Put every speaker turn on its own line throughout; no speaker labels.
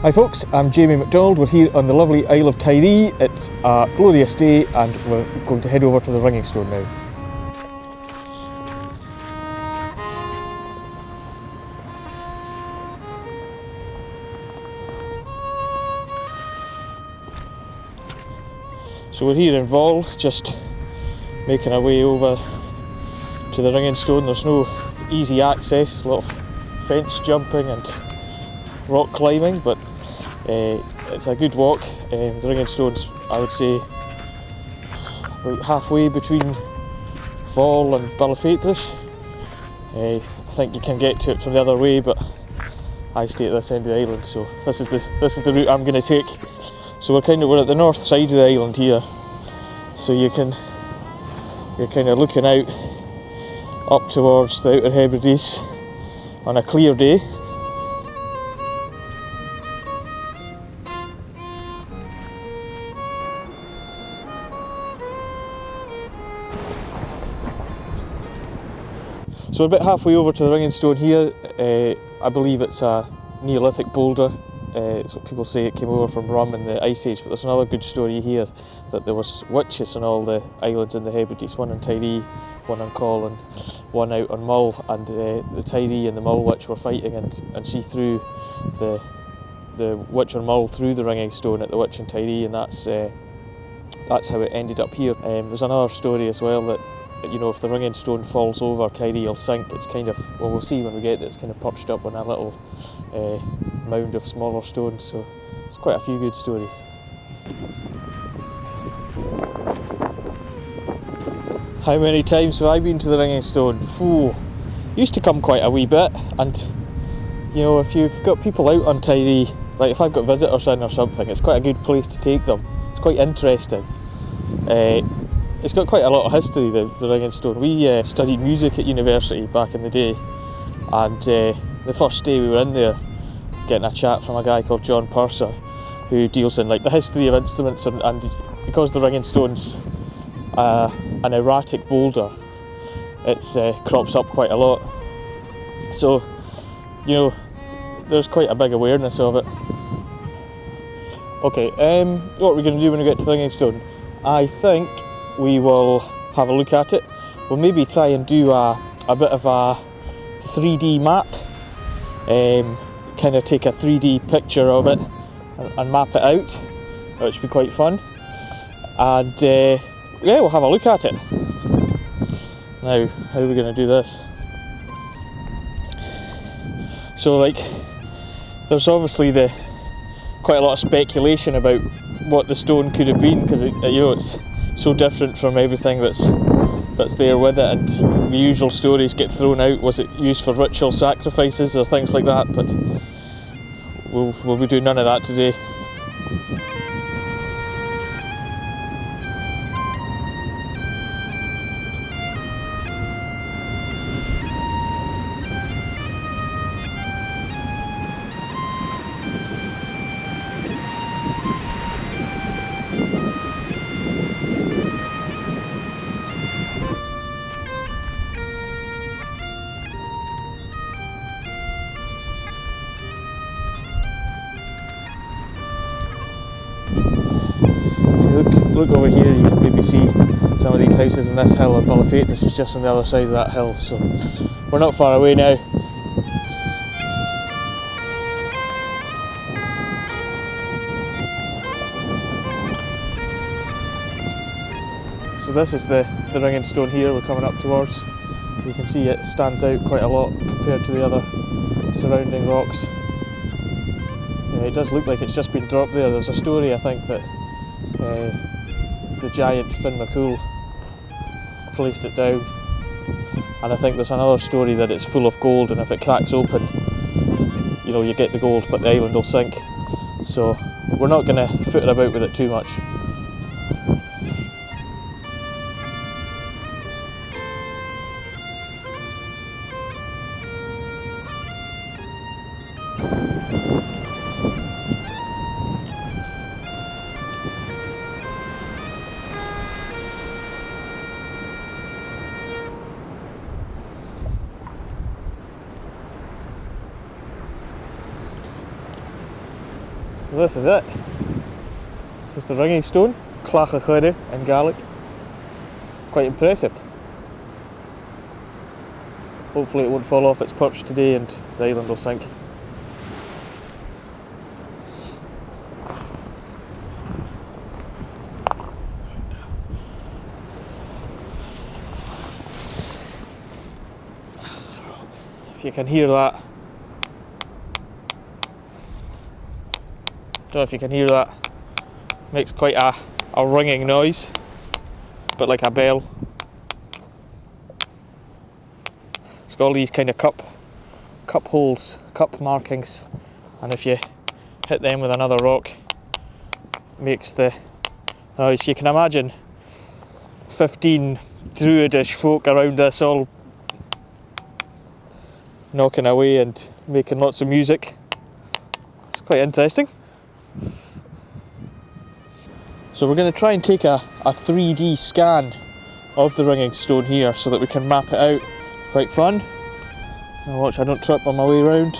Hi folks, I'm Jamie MacDonald. We're here on the lovely Isle of Tiree. It's a glorious day and we're going to head over to the ringing stone now. So we're here in Vol, just making our way over to the ringing stone. There's no easy access, a lot of fence jumping and rock climbing, but it's a good walk. The ringing stone's, I would say, about halfway between Vol and Balafaitrish. I think you can get to it from the other way, but I stay at this end of the island, so this is the route I'm going to take. So we're at the north side of the island here, so you're kind of looking out up towards the Outer Hebrides on a clear day. So we're about halfway over to the ringing stone here. I believe it's a Neolithic boulder. It's what people say, it came over from Rum in the Ice Age, but there's another good story here that there was witches on all the islands in the Hebrides, one on Tiree, one on Coire and one out on Mull, and the Tiree and the Mull witch were fighting, and she threw the witch on Mull through the ringing stone at the witch on Tiree, and that's how it ended up here. There's another story as well that, you know, if the ringing stone falls over, Tiree will sink. It's kind of, well, we'll see when we get there, it's kind of perched up on a little mound of smaller stones, so it's quite a few good stories. How many times have I been to the ringing stone? Phew, used to come quite a wee bit, and you know, if you've got people out on Tiree, like if I've got visitors in or something, it's quite a good place to take them. It's quite interesting. It's got quite a lot of history, the ringing stone. We studied music at university back in the day, and the first day we were in there, getting a chat from a guy called John Purser, who deals in like the history of instruments, and because the ringing stone's an erratic boulder, it's crops up quite a lot. So, you know, there's quite a big awareness of it. Okay, what we're going to do when we get to the ringing stone, I think we will have a look at it. We'll maybe try and do a bit of a 3D map, kind of take a 3D picture of it and map it out, which would be quite fun. And yeah, we'll have a look at it. Now, how are we going to do this? So, like, there's obviously quite a lot of speculation about what the stone could have been, because you know, it's so different from everything that's there with it, and the usual stories get thrown out. Was it used for ritual sacrifices or things like that? But we'll be doing none of that today. Look over here, you can maybe see some of these houses in this hill, and Balafaitrish is just on the other side of that hill, so we're not far away now. So this is the ringing stone here we're coming up towards. You can see it stands out quite a lot compared to the other surrounding rocks. Yeah, it does look like it's just been dropped there. There's a story, I think, that the giant Finn McCool placed it down, and I think there's another story that it's full of gold, and if it cracks open, you know, you get the gold, but the island will sink. So we're not going to foot about with it too much. So this is it. This is the ringing stone, Clach Coire in Gaelic. Quite impressive. Hopefully it won't fall off its perch today and the island will sink. If you can hear that. Don't know if you can hear that. Makes quite a ringing noise, a bit like a bell. It's got all these kind of cup holes, cup markings, and if you hit them with another rock, it makes the noise. You can imagine 15 druidish folk around this all knocking away and making lots of music. It's quite interesting. So we're going to try and take a 3D scan of the ringing stone here so that we can map it out. Quite fun. Now watch I don't trip on my way around.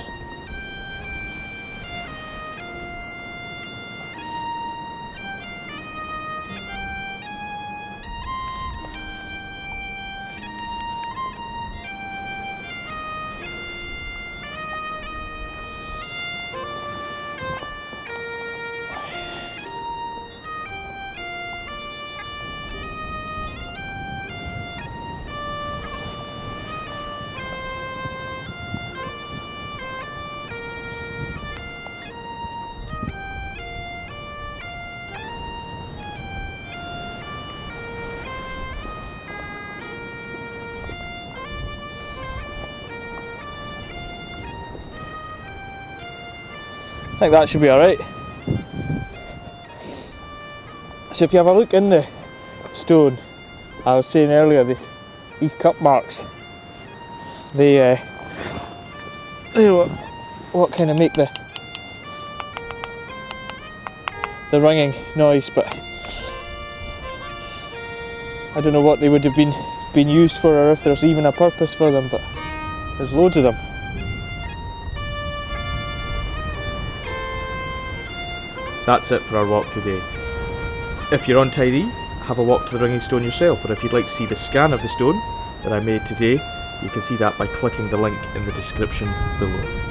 I think that should be alright. So if you have a look in the stone, I was saying earlier, these cup marks, they what kind of make the ringing noise, but I don't know what they would have been used for, or if there's even a purpose for them, but there's loads of them. That's it for our walk today. If you're on Tiree, have a walk to the ringing stone yourself, or if you'd like to see the scan of the stone that I made today, you can see that by clicking the link in the description below.